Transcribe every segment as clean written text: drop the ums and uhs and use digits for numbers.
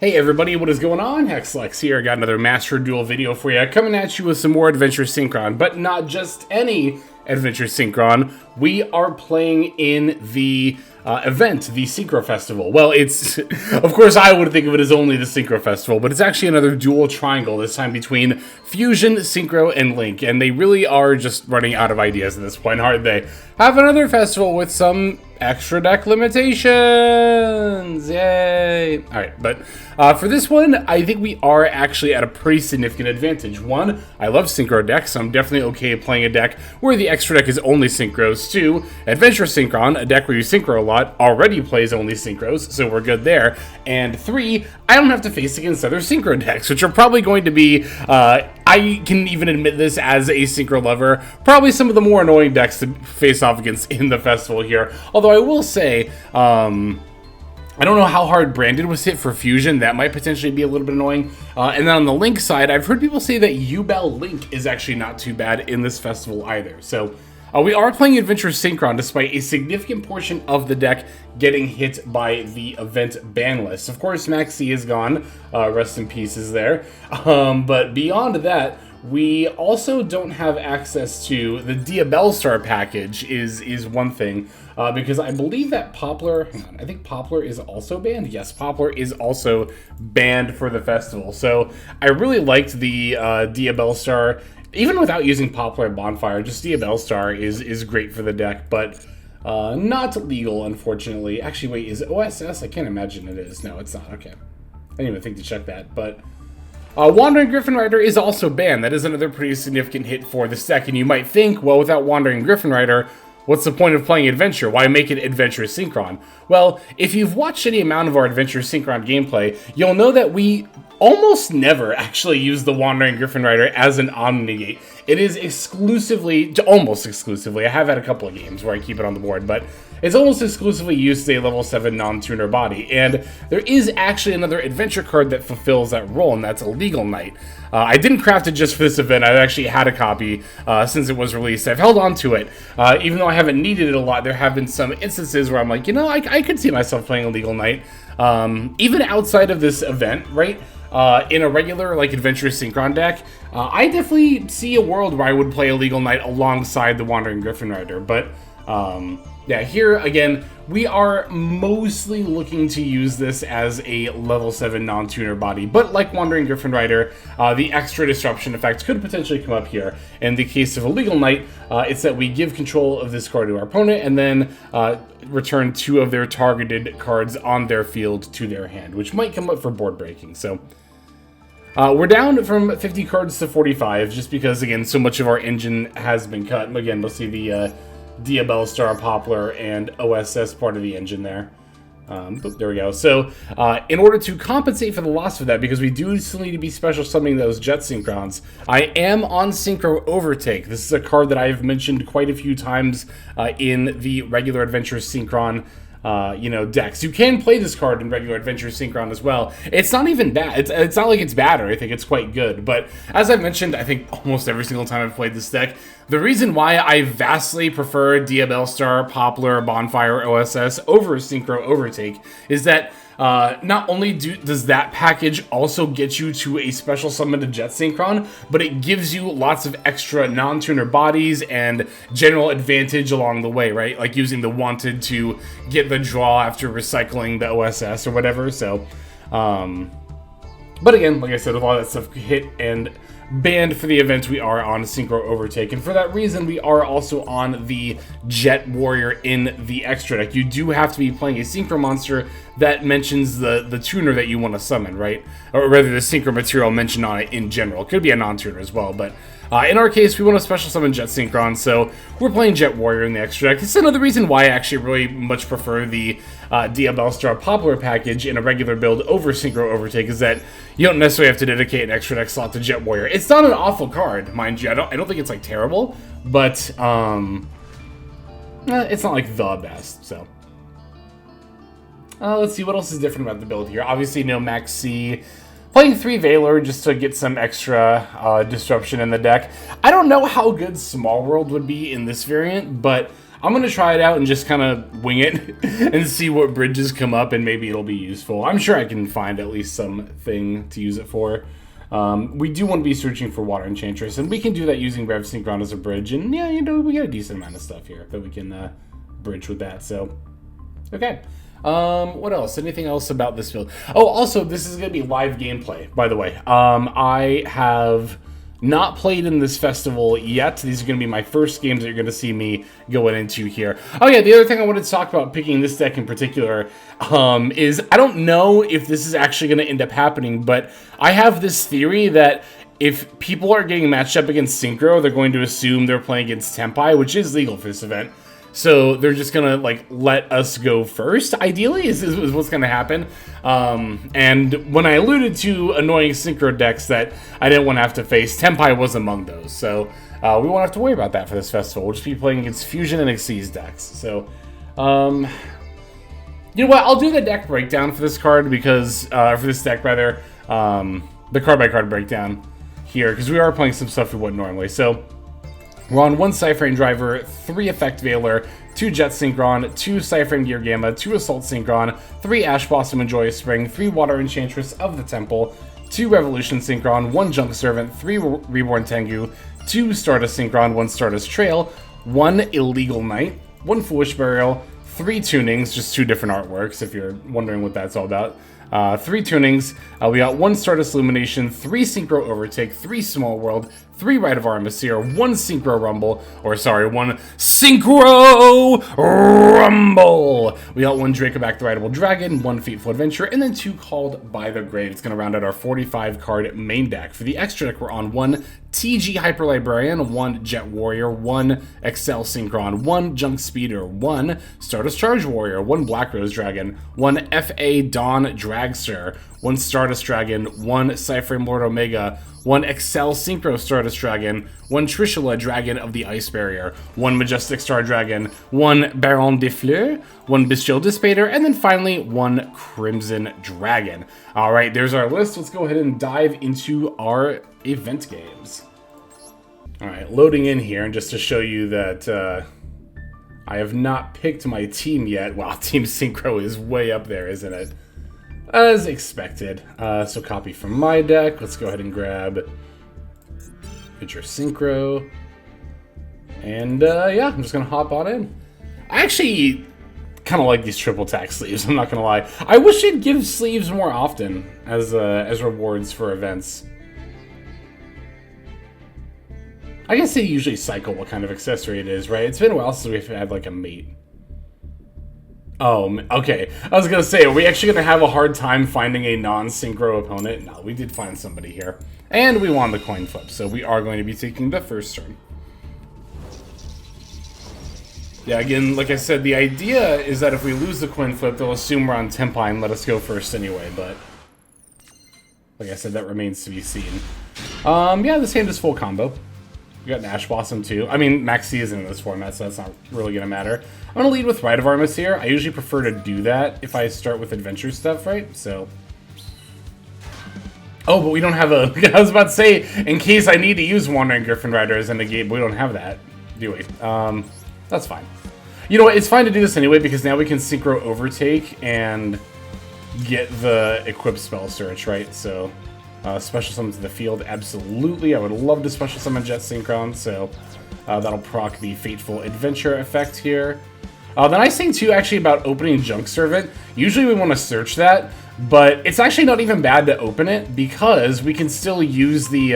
Hey everybody, what is going on? Hexlex here. Got another Master Duel video for you, coming at you with some more Adventure Synchron, but not just any Adventure Synchron. We are playing in the event, the Synchro Festival. Well, it's, of course I would think of it as only the Synchro Festival, but it's actually another dual triangle, this time between Fusion, Synchro, and Link, and they really are just running out of ideas at this point, aren't they? Have another festival with some extra deck limitations! Yay! Alright, but for this one, I think we are actually at a pretty significant advantage. One, I love Synchro decks, so I'm definitely okay playing a deck where the extra deck is only Synchros. Two, Adventure Synchron, a deck where you Synchro a lot, already plays only Synchros, so we're good there. And three, I don't have to face against other Synchro decks, which are probably going to be, I can even admit this as a Synchro lover, probably some of the more annoying decks to face off against in the festival here. Although I will say, I don't know how hard Branded was hit for Fusion. That might potentially be a little bit annoying. And then on the Link side, I've heard people say that Ubel Link is actually not too bad in this festival either. So we are playing Adventure Synchron despite a significant portion of the deck getting hit by the event ban list. Of course, Maxi is gone. Rest in pieces there. But beyond that, we also don't have access to the Diabellstar package is one thing, because I believe that Poplar, hang on, I think Poplar is also banned. Yes, Poplar is also banned for the festival. So I really liked the Diabellstar, even without using Poplar and Bonfire. Just Diabellstar is great for the deck, but not legal, unfortunately. Actually, wait, is it OSS? I can't imagine it is. No, it's not. Okay. I didn't even think to check that, but Wandering Griffin Rider is also banned. That is another pretty significant hit for this deck, and you might think, well, without Wandering Griffin Rider, what's the point of playing Adventure? Why make it Adventure Synchron? Well, if you've watched any amount of our Adventure Synchron gameplay, you'll know that we almost never actually use the Wandering Griffin Rider as an Omnigate. It is exclusively, almost exclusively, I have had a couple of games where I keep it on the board, but it's almost exclusively used as a level 7 non-tuner body, and there is actually another adventure card that fulfills that role, and that's a Legal Knight. I didn't craft it just for this event. I've actually had a copy since it was released. I've held on to it. Even though I haven't needed it a lot, there have been some instances where I'm like, you know, I could see myself playing a Legal Knight. Even outside of this event, right? In a regular, like, Adventurous Synchron deck, I definitely see a world where I would play a Legal Knight alongside the Wandering Griffin Rider, but yeah, here, again, we are mostly looking to use this as a level 7 non-tuner body, but like Wandering Griffin Rider, the extra disruption effect could potentially come up here. In the case of a Legal Knight, it's that we give control of this card to our opponent, and then return 2 of their targeted cards on their field to their hand, which might come up for board breaking. So we're down from 50 cards to 45, just because, again, so much of our engine has been cut. Again, we'll see the Diabellstar, Poplar, and OSS part of the engine there. There we go. So, in order to compensate for the loss of that, because we do still need to be special summoning those Jet Synchrons, I am on Synchro Overtake. This is a card that I've mentioned quite a few times in the regular Adventure Synchron decks. You can play this card in regular Adventure Synchron as well. It's not even bad. It's not like it's bad or anything. It's quite good. But as I've mentioned, I think almost every single time I've played this deck, the reason why I vastly prefer Diabellstar, Poplar, Bonfire, OSS over Synchro Overtake is that not only does that package also get you to a special summon to Jet Synchron, but it gives you lots of extra non-tuner bodies and general advantage along the way, right? Like using the Wanted to get the draw after recycling the OSS or whatever. So, but again, like I said, with all that stuff hit and banned for the event, we are on Synchro Overtake, and for that reason we are also on the Jet Warrior in the extra deck. You do have to be playing a Synchro monster that mentions the tuner that you want to summon, right? Or rather, the Synchro material mentioned on it in general. It could be a non-tuner as well, but in our case, we want to special summon Jet Synchron, so we're playing Jet Warrior in the extra deck. This is another reason why I actually really much prefer the Diabellstar Poplar package in a regular build over Synchro Overtake, is that you don't necessarily have to dedicate an extra deck slot to Jet Warrior. It's not an awful card, mind you. I don't think it's like terrible, but it's not like the best. So let's see what else is different about the build here. Obviously, no Max C. Playing 3 Valor just to get some extra disruption in the deck. I don't know how good Small World would be in this variant, but I'm going to try it out and just kind of wing it and see what bridges come up, and maybe it'll be useful. I'm sure I can find at least something to use it for. We do want to be searching for Water Enchantress, and we can do that using Rev Synchron as a bridge, and yeah, you know, we got a decent amount of stuff here that we can bridge with that, so, okay. What else? Anything else about this build? Oh, also, this is going to be live gameplay, by the way. I have not played in this festival yet. These are going to be my first games that you're going to see me going into here. Oh yeah, the other thing I wanted to talk about picking this deck in particular is I don't know if this is actually going to end up happening, but I have this theory that if people are getting matched up against Synchro, they're going to assume they're playing against Tenpai, which is legal for this event. So they're just gonna like let us go first. Ideally, is what's gonna happen. And when I alluded to annoying synchro decks that I didn't want to have to face, Tenpai was among those. So we won't have to worry about that for this festival. We'll just be playing against Fusion and Xyz decks. So you know what? I'll do the deck breakdown for this card because for this deck rather, the card by card breakdown here because we are playing some stuff we wouldn't normally. So. We're on 1 Cyframe Driver, 3 Effect Veiler, 2 Jet Synchron, 2 Cyframe Gear Gamma, 2 Assault Synchron, 3 Ash Blossom and Joyous Spring, 3 Water Enchantress of the Temple, 2 Revolution Synchron, 1 Junk Servant, 3 Reborn Tengu, 2 Stardust Synchron, 1 Stardust Trail, 1 Illegal Knight, 1 Foolish Burial, 3 Tunings, just 2 different artworks if you're wondering what that's all about. 3 tunings, we got 1 Stardust Illumination, 3 Synchro Overtake, 3 Small World, 3 Rite of Armistier, 1 Synchro Rumble, or sorry, 1 Synchro Rumble! We got 1 Dracoback the Rideable Dragon, 1 Fateful Adventure, and then 2 Called by the Grave. It's going to round out our 45 card main deck. For the extra deck, we're on 1 TG Hyper Librarian, 1 Jet Warrior, 1 Excel Synchron, 1 Junk Speeder, 1 Stardust Charge Warrior, 1 Black Rose Dragon, 1 FA Dawn Dragster, 1 Stardust Dragon, 1 Cyframe Lord Omega, 1 Excel Synchro Stardust Dragon, 1 Trishula Dragon of the Ice Barrier, 1 Majestic Star Dragon, 1 Baron de Fleur, 1 Bestial Dissipator, and then finally 1 Crimson Dragon. Alright, there's our list. Let's go ahead and dive into our event games. Alright, loading in here, and just to show you that I have not picked my team yet. Wow, Team Synchro is way up there, isn't it? As expected. So copy from my deck. Let's go ahead and grab Picture Synchro. And yeah, I'm just going to hop on in. I actually kind of like these triple tack sleeves, I'm not going to lie. I wish they'd give sleeves more often as rewards for events. I guess they usually cycle what kind of accessory it is, right? It's been a while since we've had like a mate. Oh, okay. I was going to say, are we actually going to have a hard time finding a non-synchro opponent? No, we did find somebody here. And we won the coin flip, so we are going to be taking the first turn. Yeah, again, like I said, the idea is that if we lose the coin flip, they'll assume we're on Tenpai and let us go first anyway, but like I said, that remains to be seen. Yeah, this hand is full combo. We got an Ash Blossom too. I mean, Maxi isn't in this format, so that's not really going to matter. I'm going to lead with Rite of Armistier. I usually prefer to do that if I start with adventure stuff, right? So. Oh, but we don't have a... I was about to say, in case I need to use Wandering Griffin Rider as in the game, but we don't have that, do we? That's fine. You know what? It's fine to do this anyway, because now we can Synchro Overtake and get the Equip Spell Search, right? So... special summon to the field, absolutely. I would love to special summon Jet Synchron, so that'll proc the Fateful Adventure effect here. The nice thing, too, actually, about opening Junk Servant, usually we want to search that, but it's actually not even bad to open it, because we can still use the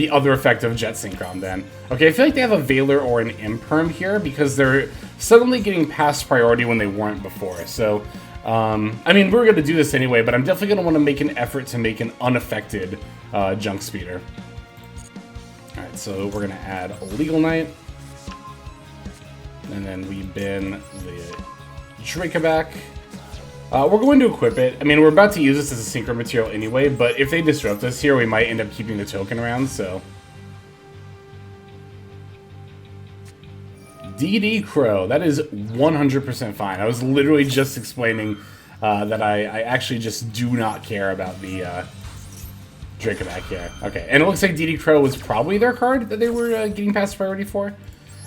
other effect of Jet Synchron then. Okay, I feel like they have a Veiler or an Imperm here, because they're suddenly getting past priority when they weren't before, so... I mean, we're going to do this anyway, but I'm definitely going to want to make an effort to make an unaffected Junk Speeder. Alright, so we're going to add a Legal Knight. And then we bin the Dracoback. We're going to equip it. I mean, we're about to use this as a synchro material anyway, but if they disrupt us here, we might end up keeping the token around, so... DD Crow, that is 100% fine. I was literally just explaining that I actually just do not care about the Dracoback here. Okay, and it looks like DD Crow was probably their card that they were getting past priority for.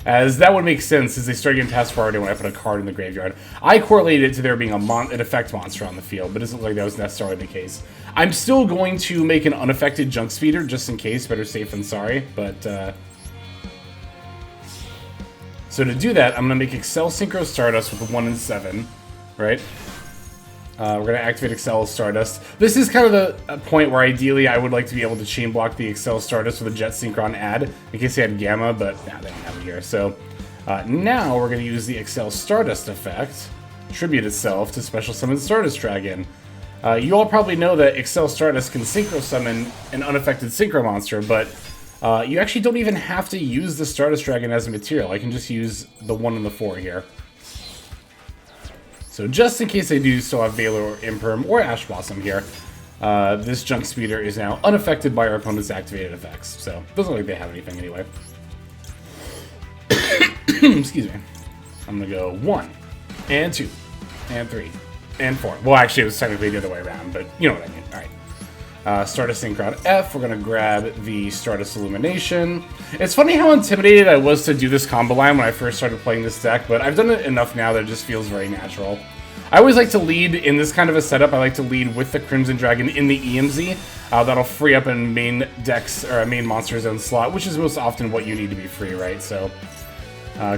as that would make sense as they start getting task priority when I put a card in the graveyard. I correlated it to there being an effect monster on the field, but it doesn't look like that was necessarily the case. I'm still going to make an unaffected junk speeder just in case, better safe than sorry, but so to do that, I'm going to make Excel Synchro Stardust with 1 and 7, right? We're going to activate Excel Stardust. This is kind of a point where ideally I would like to be able to chain block the Excel Stardust with a Jet Synchron add in case they had Gamma, but nah, they don't have it here. So now we're going to use the Excel Stardust effect, tribute itself to special summon Stardust Dragon. You all probably know that Excel Stardust can Synchro Summon an unaffected Synchro Monster, but you actually don't even have to use the Stardust Dragon as a material. I can just use the 1 and the 4 here. So just in case I do still have Valor or Imperm or Ash Blossom here, this Junk Speeder is now unaffected by our opponent's activated effects. So it doesn't look like they have anything anyway. Excuse me. I'm going to go 1, and 2, and 3, and 4. Well, actually, it was technically the other way around, but you know what I mean. All right. Stardust Synchron F, we're going to grab the Stardust Illumination. It's funny how intimidated I was to do this combo line when I first started playing this deck, but I've done it enough now that it just feels very natural. I always like to lead in this kind of a setup. I like to lead with the Crimson Dragon in the EMZ. That'll free up in main decks, or a main Monster Zone slot, which is most often what you need to be free, right? So,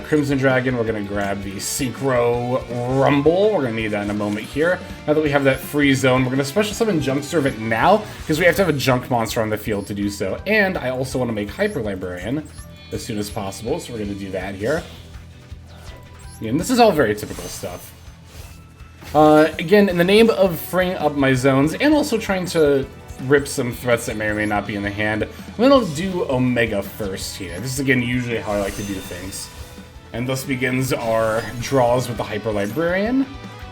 Crimson Dragon, we're going to grab the Synchro Rumble. We're going to need that in a moment here. Now that we have that free zone, we're going to special summon Junk Servant now, because we have to have a junk monster on the field to do so. And I also want to make Hyper Librarian as soon as possible, so we're going to do that here. And this is all very typical stuff. Again, in the name of freeing up my zones, and also trying to rip some threats that may or may not be in the hand, I'm going to do Omega first here. This is, again, usually how I like to do things. And thus begins our draws with the Hyper Librarian.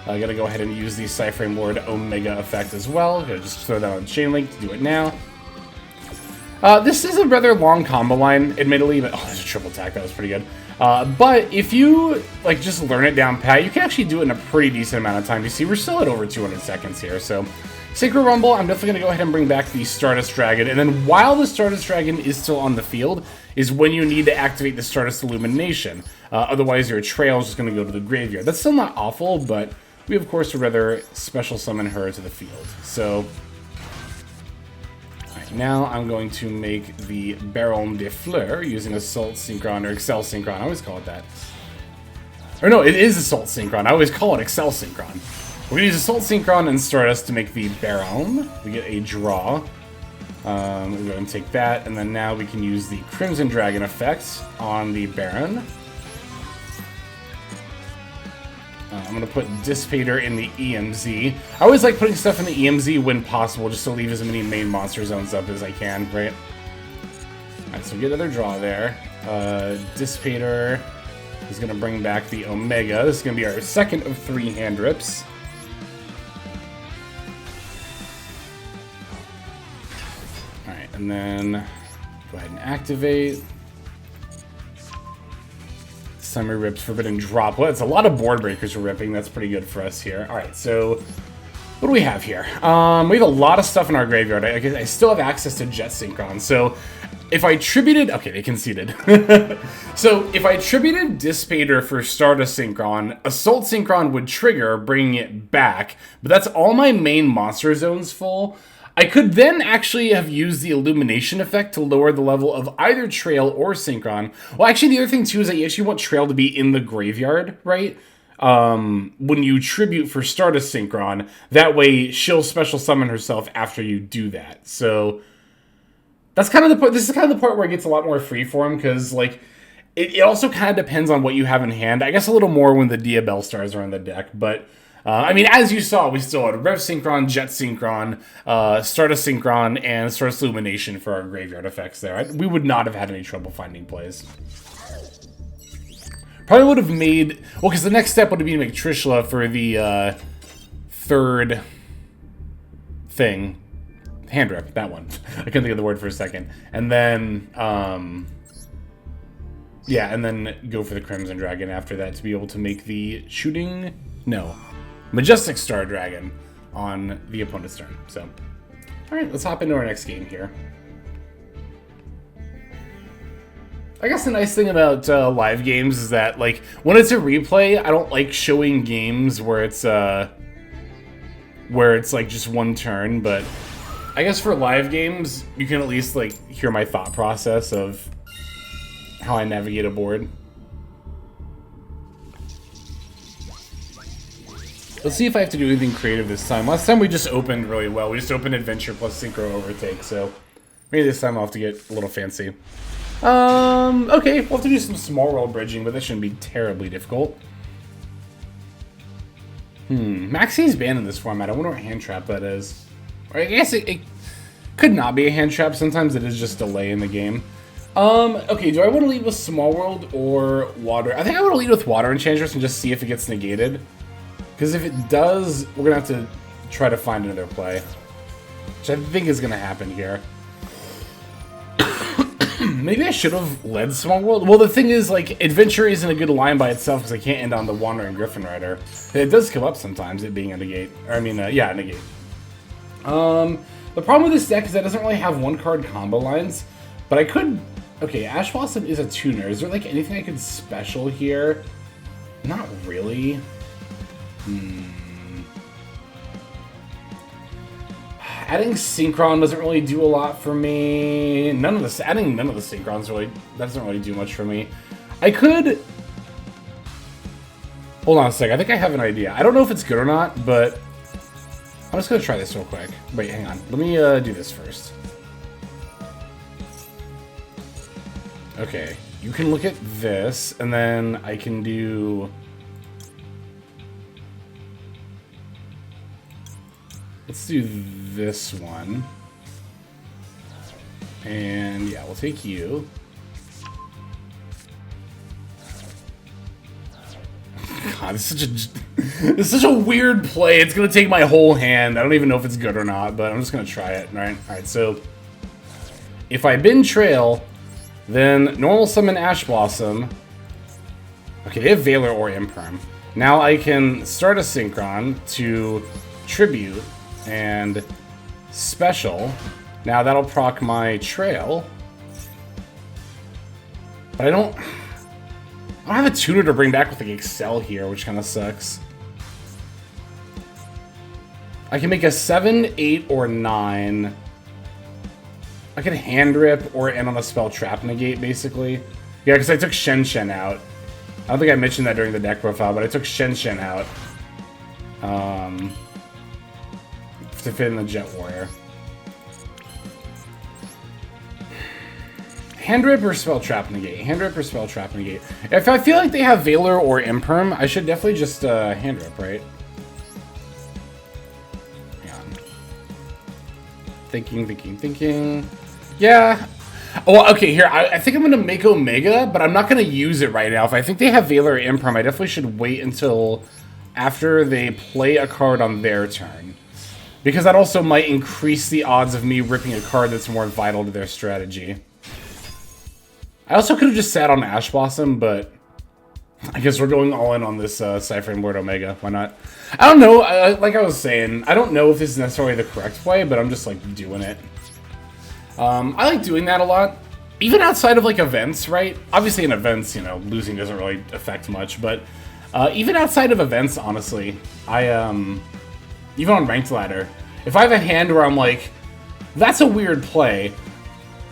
I'm going to go ahead and use the Cyframe Lord Omega effect as well. Gonna just throw that on Chain Link to do it now. This is a rather long combo line, admittedly, but oh, there's a triple attack. That was pretty good. But if you like just learn it down pat, you can actually do it in a pretty decent amount of time. You see, we're still at over 200 seconds here, so Synchro Rumble, I'm definitely going to go ahead and bring back the Stardust Dragon, and then while the Stardust Dragon is still on the field, is when you need to activate the Stardust Illumination. Otherwise, your trail is just going to go to the graveyard. That's still not awful, but we, of course, would rather special summon her to the field. So, alright, now I'm going to make the Baron de Fleur using Assault Synchron, or Excel Synchron. I always call it that. Or no, it is Assault Synchron. I always call it Excel Synchron. We're going to use Assault Synchron and Stardust to make the Baron. We get a draw. We'll go ahead and take that, and then now we can use the Crimson Dragon effect on the Baron. I'm going to put Dissipator in the EMZ. I always like putting stuff in the EMZ when possible, just to leave as many main monster zones up as I can, right? Alright, so we get another draw there. Dissipator is going to bring back the Omega. This is going to be our second of 3 hand rips. Alright, and then go ahead and activate. Summer Rips, Forbidden Droplet. It's a lot of board breakers we're ripping. That's pretty good for us here. Alright, so what do we have here? We have a lot of stuff in our graveyard. I still have access to Jet Synchron. So if I tributed... Okay, they conceded. So if I tributed Dissipator for Stardust Synchron, Assault Synchron would trigger, bringing it back. But that's all my main monster zones full. I could then actually have used the Illumination effect to lower the level of either Trail or Synchron. Well, actually, the other thing, too, is that you actually want Trail to be in the graveyard, right? When you tribute for Stardust Synchron, that way she'll special summon herself after you do that. So that's kind of the point. This is kind of the part where it gets a lot more freeform, because, like, it also kind of depends on what you have in hand. I guess a little more when the Diabell Stars are on the deck, but... I mean, as you saw, we still had Rev Synchron, Jet Synchron, Stardust Synchron, and Stardust Illumination for our graveyard effects there. We would not have had any trouble finding plays. Probably would have made... Well, because the next step would be to make Trishula for the third thing. Hand rip, that one. I couldn't think of the word for a second. And then... yeah, and then go for the Crimson Dragon after that to be able to make the shooting... No. Majestic Star Dragon on the opponent's turn. So, alright, let's hop into our next game here. I guess the nice thing about live games is that, like, when it's a replay, I don't like showing games where it's like just one turn, but I guess for live games, you can at least like hear my thought process of how I navigate a board. Let's see if I have to do anything creative this time. Last time we just opened really well. We just opened Adventure plus Synchro Overtake, so maybe this time I'll have to get a little fancy. Okay, we'll have to do some small world bridging, but that shouldn't be terribly difficult. Maxie's banned in this format. I wonder what hand trap that is. Or I guess it could not be a hand trap. Sometimes it is just delay in the game. Okay, do I want to lead with small world or water? I think I want to lead with water enchantress and just see if it gets negated. Because if it does, we're going to have to try to find another play. Which I think is going to happen here. Maybe I should have led Small World. Well, the thing is, like, Adventure isn't a good line by itself because I can't end on the Wandering Griffin Rider. It does come up sometimes, it being a negate. Or, I mean, yeah, a negate. The problem with this deck is that it doesn't really have one-card combo lines. But I could... Okay, Ash Blossom is a tuner. Is there, like, anything I could special here? Not really. Adding Synchron doesn't really do a lot for me. Adding none of the Synchrons really, that doesn't really do much for me. I could... Hold on a sec, I think I have an idea. I don't know if it's good or not, but I'm just gonna try this real quick. Wait, hang on. Let me do this first. Okay, you can look at this, and then I can do... Let's do this one. And yeah, we'll take you. God, this is such a weird play. It's gonna take my whole hand. I don't even know if it's good or not, but I'm just gonna try it. Alright, so if I bin trail, then normal summon Ash Blossom. Okay, they have Valor or Imperm. Now I can start a Synchron to tribute and special. Now that'll proc my trail. But I don't have a tuner to bring back with like Excel here, which kind of sucks. I can make a 7, 8, or 9. I can hand rip or end on a spell trap negate, basically. Yeah, because I took Shen Shen out. I don't think I mentioned that during the deck profile, but I took Shen Shen out. To fit in the Jet Warrior. Hand Rip or Spell Trap negate? Hand Rip or Spell Trap negate? If I feel like they have Valor or Imperm, I should definitely just Hand Rip, right? Hang on. Thinking. Yeah. Oh, okay, here. I think I'm going to make Omega, but I'm not going to use it right now. If I think they have Valor or Imperm, I definitely should wait until after they play a card on their turn. Because that also might increase the odds of me ripping a card that's more vital to their strategy. I also could have just sat on Ash Blossom, but I guess we're going all in on this Cyphering Lord Omega. Why not? I don't know. Like I was saying, I don't know if this is necessarily the correct play, but I'm just like doing it. I like doing that a lot. Even outside of like events, right? Obviously in events, you know, losing doesn't really affect much, but even outside of events, honestly, even on Ranked Ladder, if I have a hand where I'm like, that's a weird play,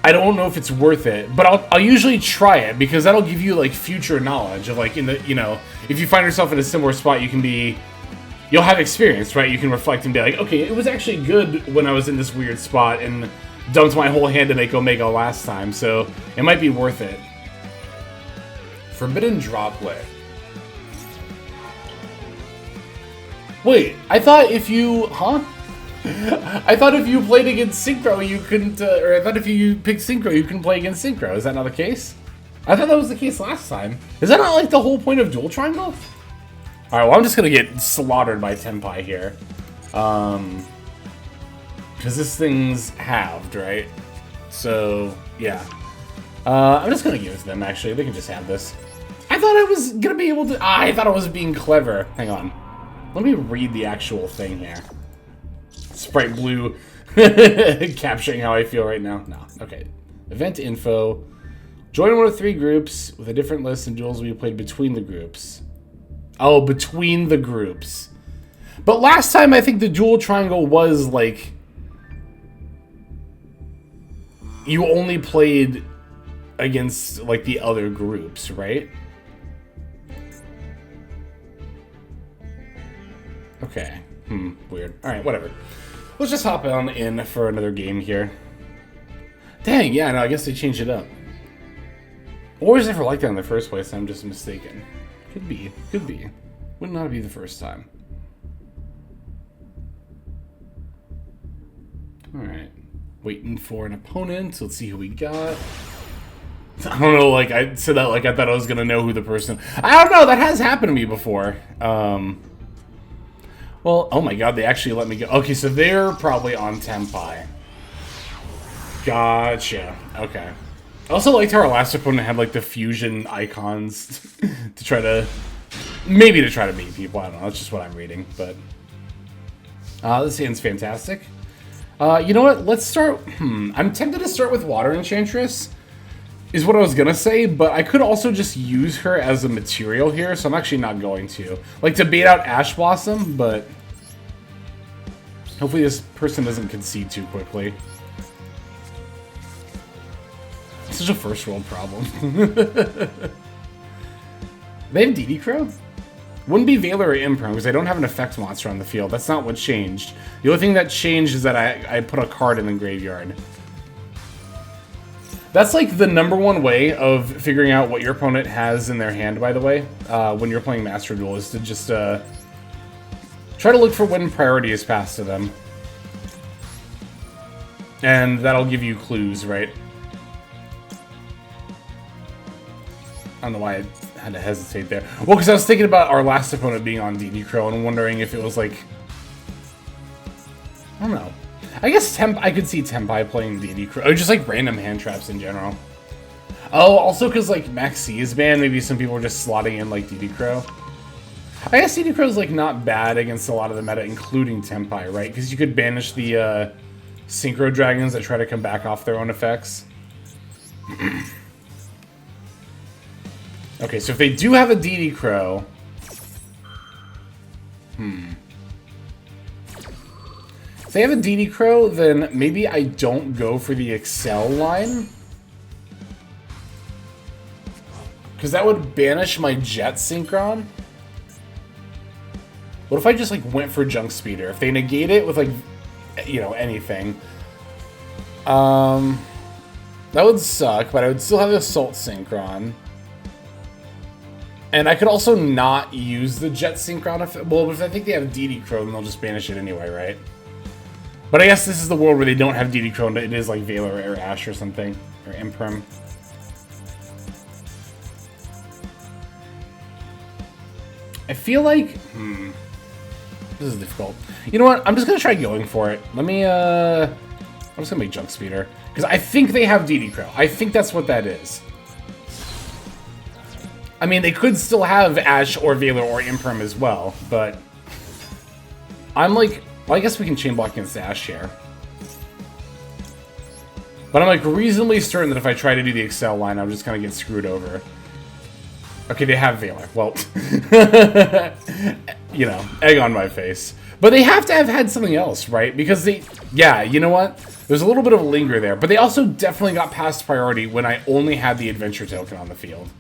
I don't know if it's worth it, but I'll usually try it because that'll give you like future knowledge of like in the, you know, if you find yourself in a similar spot, you'll have experience, right? You can reflect and be like, okay, it was actually good when I was in this weird spot and dumped my whole hand to make Omega last time, so it might be worth it. Forbidden Droplet. Wait, I thought if you... Huh? I thought if you played against Synchro, you couldn't... or I thought if you picked Synchro, you couldn't play against Synchro. Is that not the case? I thought that was the case last time. Is that not like the whole point of Dual Triangle? Alright, well I'm just gonna get slaughtered by Tenpai here. Because this thing's halved, right? So, yeah. I'm just gonna give it to them, actually. They can just have this. I thought I was gonna be able to... I thought I was being clever. Hang on. Let me read the actual thing here. Sprite Blue capturing how I feel right now. No, okay. Event info. Join one of 3 groups with a different list and duels will be played between the groups. Oh, between the groups. But last time, I think the dual triangle was, like... You only played against, like, the other groups, right? Okay. Weird. Alright, whatever. Let's just hop on in for another game here. Dang, yeah, no, I guess they changed it up. Or was it never like that in the first place? I'm just mistaken. Could be. Could be. Would not be the first time. Alright. Waiting for an opponent. Let's see who we got. I don't know, like, I said that like I thought I was going to know who the person... I don't know, that has happened to me before. Well, oh my god, they actually let me go. Okay, so they're probably on Tempai. Gotcha. Okay. I also liked how our last opponent had, like, the fusion icons to try to... Maybe to try to beat people. I don't know. That's just what I'm reading, but... this hand's fantastic. You know what? Let's start... I'm tempted to start with Water Enchantress, is what I was gonna say, but I could also just use her as a material here, so I'm actually not going to. Like, to bait out Ash Blossom, but... Hopefully this person doesn't concede too quickly. It's such a first world problem. They have DD Crow? Wouldn't be Valor or Imperm, because I don't have an effect monster on the field. That's not what changed. The only thing that changed is that I put a card in the graveyard. That's like the #1 way of figuring out what your opponent has in their hand, by the way, when you're playing Master Duel, is to just try to look for when priority is passed to them. And that'll give you clues, right? I don't know why I had to hesitate there. Well, because I was thinking about our last opponent being on DD Crow and wondering if it was like... I don't know. I guess I could see Tempai playing DD Crow. Or just like random hand traps in general. Oh, also because like Max C is banned, maybe some people are just slotting in like DD Crow. I guess DD Crow's like not bad against a lot of the meta, including Tempai, right? Because you could banish the Synchro Dragons that try to come back off their own effects. Okay, so if they do have a DD Crow... If they have a DD Crow, then maybe I don't go for the Excel line. Because that would banish my Jet Synchron. What if I just, like, went for Junk Speeder? If they negate it with, like, you know, anything. That would suck, but I would still have Assault Synchron. And I could also not use the Jet Synchron if... Well, if I think they have DD Crow, then they'll just banish it anyway, right? But I guess this is the world where they don't have DD Crow, and it is like Valor or Ash or something. Or Imperm. I feel like... This is difficult. You know what? I'm just going to try going for it. Let me, I'm just going to make Junk Speeder. Because I think they have DD Crow. I think that's what that is. I mean, they could still have Ash or Valor or Imperm as well, but... I'm like... Well, I guess we can chain block against Ash here. But I'm like reasonably certain that if I try to do the Excel line, I'm just going to get screwed over. Okay, they have Valor. Well, you know, egg on my face. But they have to have had something else, right? Because they... Yeah, you know what? There's a little bit of a linger there. But they also definitely got past priority when I only had the Adventure token on the field.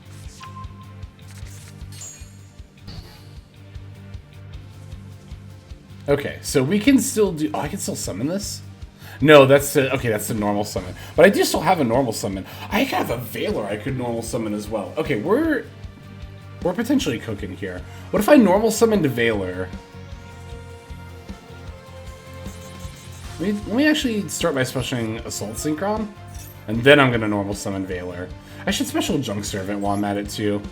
Okay, so we can still do... Oh, I can still summon this? No, that's the... Okay, that's the normal summon. But I do still have a normal summon. I have a Valor I could normal summon as well. Okay, we're potentially cooking here. What if I normal summoned Valor? Let me actually start by specialing Assault Synchron. And then I'm going to normal summon Valor. I should special Junk Servant while I'm at it too.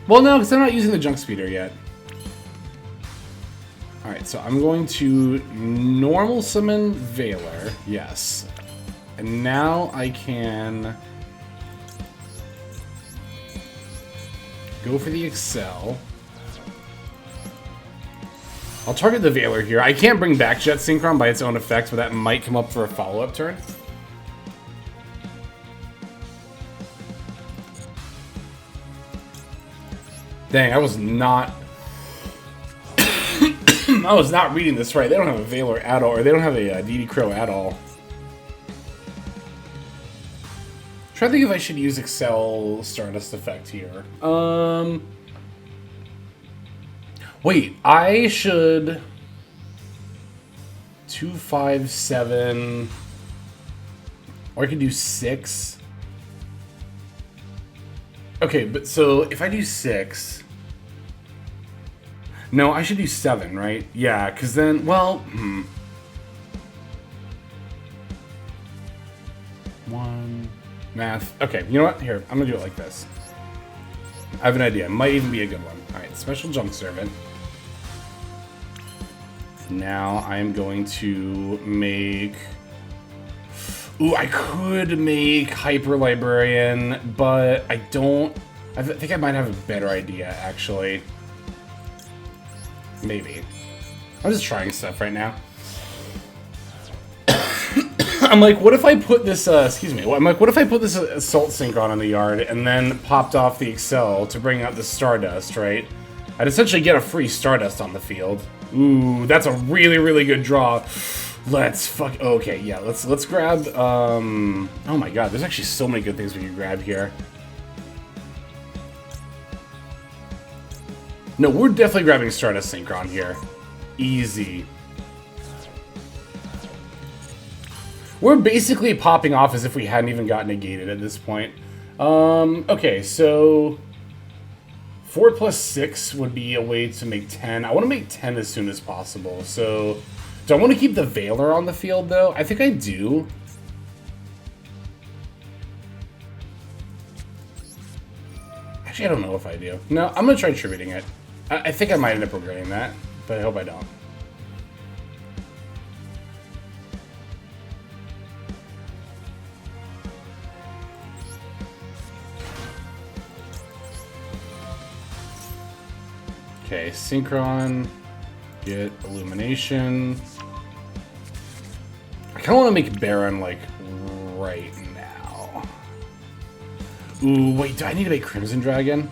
Well, no, because I'm not using the Junk Speeder yet. Alright, so I'm going to normal summon Valor. Yes. And now I can go for the Excel. I'll target the Valor here. I can't bring back Jet Synchron by its own effect, but that might come up for a follow-up turn. Dang, I was not I was not reading this right. They don't have a Valor at all, or they don't have a DD Crow at all. Try to think if I should use Excel Stardust effect here. Wait, I should 2, 5, 7, or I could do 6. Okay, but so if I do 6, no, I should do 7, right? Yeah, because then, well, 1, math. Okay, you know what? Here, I'm gonna do it like this. I have an idea. It might even be a good one. All right, special jump servant. Now I am going to make... Ooh, I could make Hyper Librarian, but I don't... I think I might have a better idea, actually. Maybe. I'm just trying stuff right now. I'm like, what if I put this, excuse me, I'm like, what if I put this Assault Synchron on the yard and then popped off the Excel to bring out the Stardust, right? I'd essentially get a free Stardust on the field. Ooh, that's a really, really good draw. Let's fuck, okay, yeah, let's grab, oh my god, there's actually so many good things we can grab here. No, we're definitely grabbing Stardust Synchron here. Easy. We're basically popping off as if we hadn't even gotten negated at this point. Okay, so 4 plus 6 would be a way to make 10. I want to make 10 as soon as possible. So, do I want to keep the Valor on the field, though? I think I do. Actually, I don't know if I do. No, I'm going to try attributing it. I think I might end up regretting that, but I hope I don't. Okay, Synchron, get Illumination. I kind of want to make Baron, like, right now. Ooh, wait, do I need to make Crimson Dragon?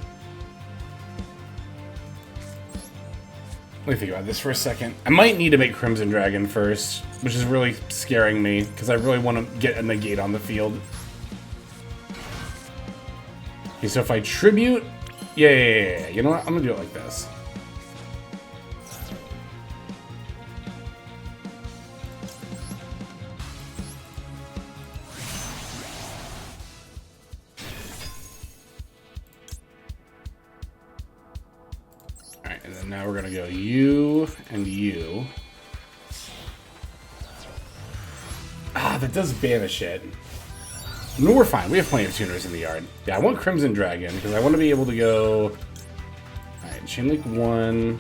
Let me think about this for a second. I might need to make Crimson Dragon first, which is really scaring me, because I really want to get a negate on the field. Okay, so if I tribute... Yeah. You know what? I'm going to do it like this. And then now we're gonna go you and you. Ah, that does banish it. No, we're fine. We have plenty of tuners in the yard. Yeah, I want Crimson Dragon because I want to be able to go. Alright, Chain Link 1.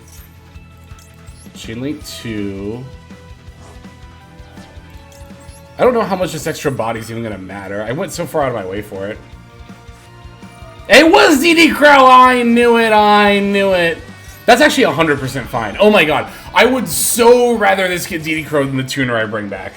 Chain Link 2. I don't know how much this extra body's even gonna matter. I went so far out of my way for it. It was DD Crow! I knew it! That's actually 100% fine. Oh my god. I would so rather this get DD Crow than the tuner I bring back.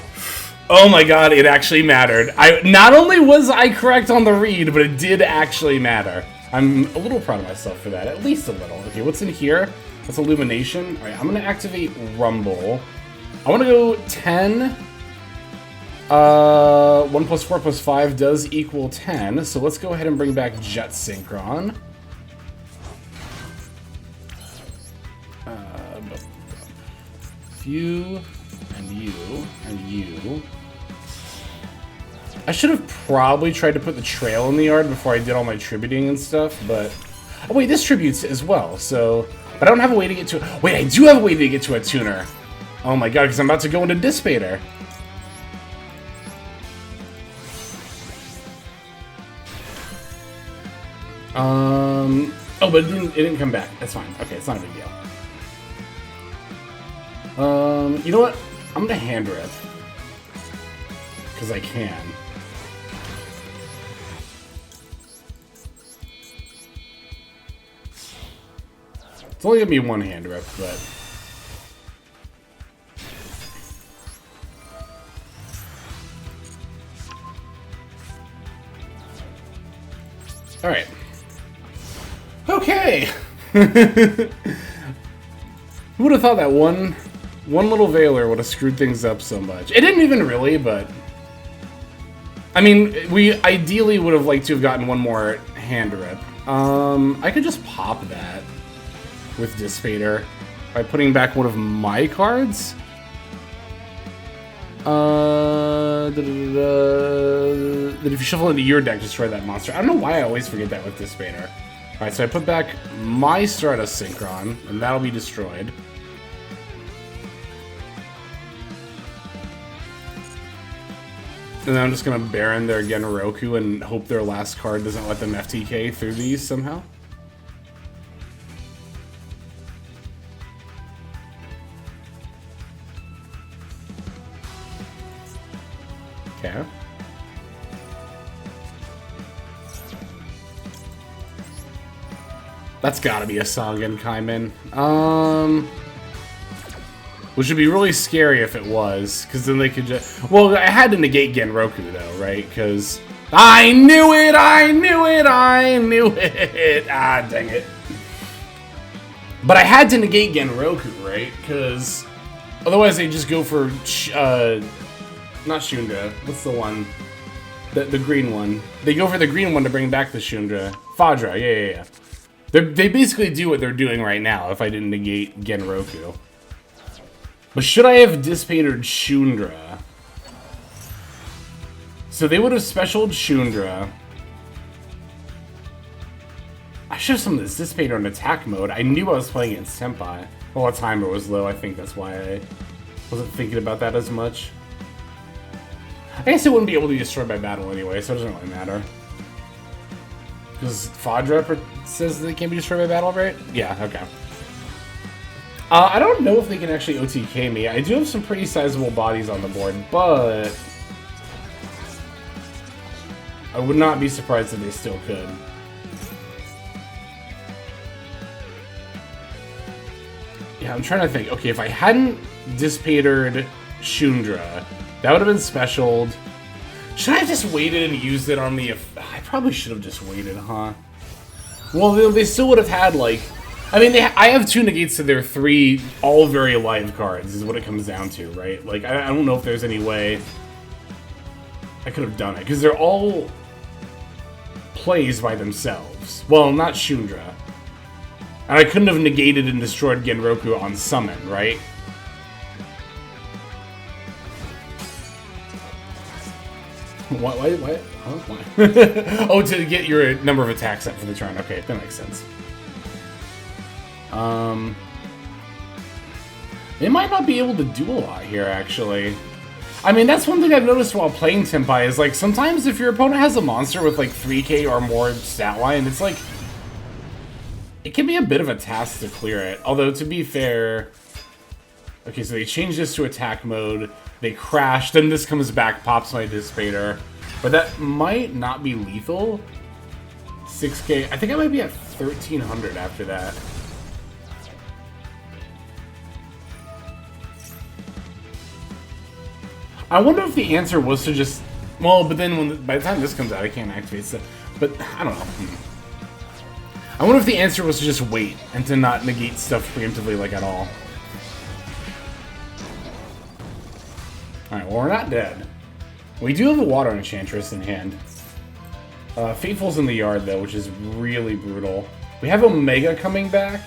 Oh my god, it actually mattered. Not only was I correct on the read, but it did actually matter. I'm a little proud of myself for that. At least a little. Okay, what's in here? That's Illumination. Alright, I'm going to activate Rumble. I want to go 10. 1 plus 4 plus 5 does equal 10. So let's go ahead and bring back Jet Synchron. You and you and you. I should have probably tried to put the trail in the yard before I did all my tributing and stuff, but... Oh wait, this tributes as well, so... But I don't have a way to get to... Wait, I do have a way to get to a tuner. Oh my god, because I'm about to go into Dissipator. Oh, but it didn't come back. That's fine. Okay, it's not a big deal. You know what? I'm gonna hand rip. Because I can. It's only gonna be one hand rip, but... Alright. Okay! Who would have thought that one little Veiler would have screwed things up so much? It didn't even really, but... I mean, we ideally would have liked to have gotten one more hand rip. I could just pop that with Dissipator by putting back one of my cards. That if you shuffle into your deck, destroy that monster. I don't know why I always forget that with Dissipator. Alright, so I put back my Stratus Synchron, and that'll be destroyed. And then I'm just gonna Baron their Genroku and hope their last card doesn't let them FTK through these somehow. Okay. That's gotta be a Sangan Kaiman. Which would be really scary if it was, because then they could just... Well, I had to negate Genroku, though, right? Because... I knew it! I knew it! I knew it! Ah, dang it. But I had to negate Genroku, right? Because... Otherwise, they just go for... not Shundra. What's the one? The green one. They go for the green one to bring back the Shundra. Fadra, yeah. They basically do what they're doing right now if I didn't negate Genroku. But should I have dissipated Shundra? So they would have specialed Shundra. I should have summoned this Dissipator in attack mode. I knew I was playing against Senpai. Well, the timer was low. I think that's why I wasn't thinking about that as much. I guess it wouldn't be able to be destroyed by battle anyway, so it doesn't really matter. Because Fadra says they can't be destroyed by battle, right? Yeah, okay. I don't know if they can actually OTK me. I do have some pretty sizable bodies on the board, but... I would not be surprised if they still could. Yeah, I'm trying to think. Okay, if I hadn't dissipated Shundra, that would have been specialed. Should I have just waited and used it on the... I probably should have just waited, huh? Well, they still would have had, like... I mean, I have 2 negates to their 3 all very live cards, is what it comes down to, right? Like, I don't know if there's any way I could have done it, because they're all plays by themselves. Well, not Shundra. And I couldn't have negated and destroyed Genroku on summon, right? Why? Huh? Why? Oh, to get your number of attacks up for the turn. Okay, that makes sense. They might not be able to do a lot here, actually. I mean, that's one thing I've noticed while playing Senpai, is, like, sometimes if your opponent has a monster with, like, 3k or more stat line, it's, like... It can be a bit of a task to clear it. Although, to be fair... Okay, so they changed this to attack mode, they crash, then this comes back, pops my Dissipator. But that might not be lethal. 6k, I think I might be at 1300 after that. I wonder if the answer was to just... Well, but then by the time this comes out, I can't activate stuff. But, I don't know. I wonder if the answer was to just wait and to not negate stuff preemptively, like, at all. Alright, well, we're not dead. We do have a Water Enchantress in hand. Fateful's in the yard, though, which is really brutal. We have Omega coming back.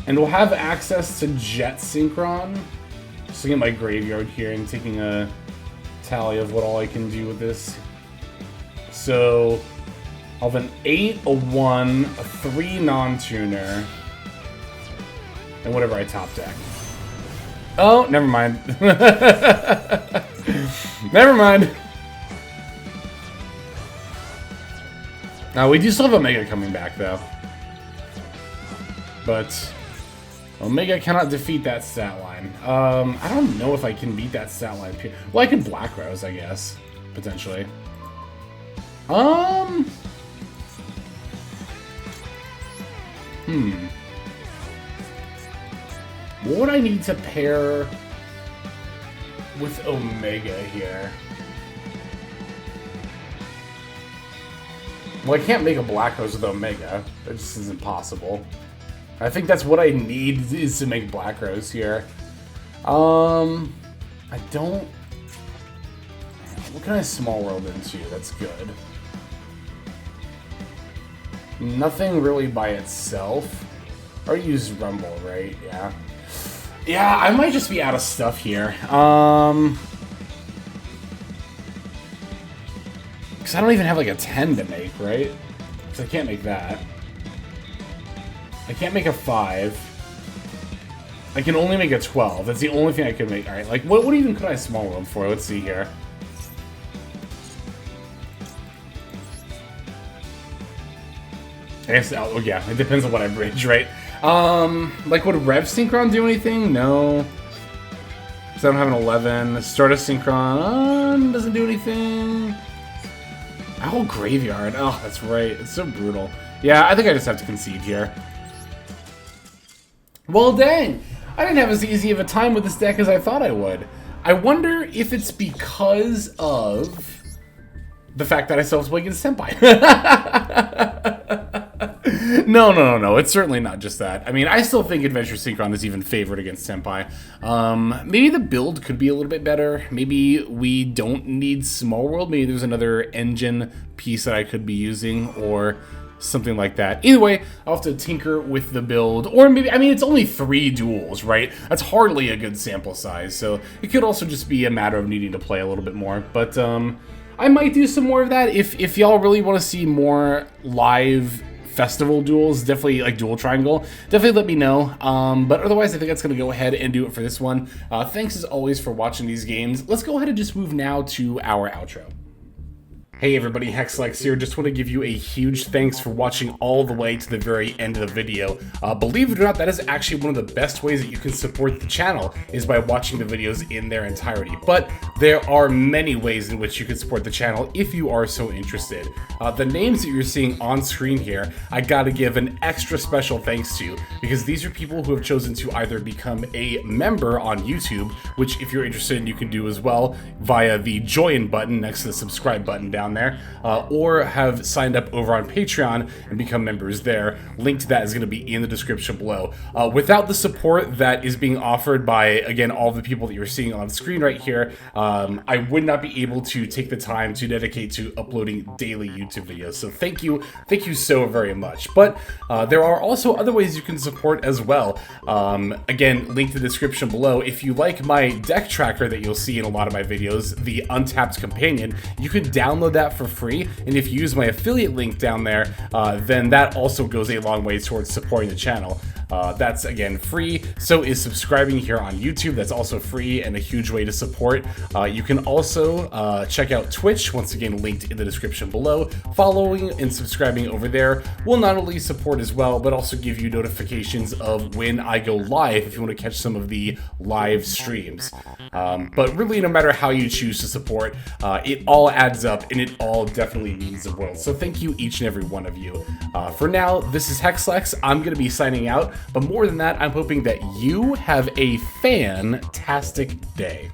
And we'll have access to Jet Synchron. Just looking at my graveyard here and taking a tally of what all I can do with this. So, I'll have an 8, a 1, a 3 non-tuner, and whatever I top deck. Oh, never mind. Never mind. Now, we do still have Omega coming back, though. But Omega cannot defeat that stat line. I don't know if I can beat that stat line. Well, I can Black Rose, I guess. Potentially. What would I need to pair with Omega here? Well, I can't make a Black Rose with Omega. That just is impossible. I think that's what I need is to make Black Rose here. I don't... What can I Small World into? That's good. Nothing really by itself. I already used Rumble, right? Yeah. Yeah, I might just be out of stuff here. Because I don't even have like a 10 to make, right? Because I can't make that. I can't make a 5. I can only make a 12. That's the only thing I could make. Alright, like, what even could I Small World for? Let's see here. I guess, oh yeah, it depends on what I bridge, right? Like, would Rev Synchron do anything? No. Because I don't have an 11. Stardust Synchron doesn't do anything. Owl Graveyard. Oh, that's right. It's so brutal. Yeah, I think I just have to concede here. Well, dang. I didn't have as easy of a time with this deck as I thought I would. I wonder if it's because of the fact that I still have to play against Senpai. No. It's certainly not just that. I mean, I still think Adventure Synchron is even favored against Senpai. Maybe the build could be a little bit better. Maybe we don't need Small World. Maybe there's another engine piece that I could be using or something like that. Either way, I'll have to tinker with the build. Or maybe, I mean, it's only 3 duels, right? That's hardly a good sample size. So it could also just be a matter of needing to play a little bit more. But I might do some more of that. If y'all really want to see more live festival duels, definitely like Dual Triangle, definitely let me know. But otherwise, I think that's going to go ahead and do it for this one. Thanks as always for watching these games. Let's go ahead and just move now to our outro. Hey everybody, Hexlex here. Just want to give you a huge thanks for watching all the way to the very end of the video. Believe it or not, that is actually one of the best ways that you can support the channel, is by watching the videos in their entirety. But there are many ways in which you can support the channel if you are so interested. The names that you're seeing on screen here, I gotta give an extra special thanks to, because these are people who have chosen to either become a member on YouTube, which if you're interested you can do as well via the join button next to the subscribe button down there, or have signed up over on Patreon and become members there. Link to that is going to be in the description below. Without the support that is being offered by, again, all the people that you're seeing on screen right here, I would not be able to take the time to dedicate to uploading daily YouTube videos. So thank you so very much. But there are also other ways you can support as well. Again, link to the description below. If you like my deck tracker that you'll see in a lot of my videos, the Untapped Companion, you can download that for free, and if you use my affiliate link down there, then that also goes a long way towards supporting the channel. That's again free. So is subscribing here on YouTube. That's also free and a huge way to support. You can also check out Twitch, once again linked in the description below. Following and subscribing over there will not only support as well, but also give you notifications of when I go live if you want to catch some of the live streams. But really, no matter how you choose to support, it all adds up and it all definitely means the world. So thank you, each and every one of you. For now, this is Hexlex. I'm going to be signing out. But more than that, I'm hoping that you have a fantastic day.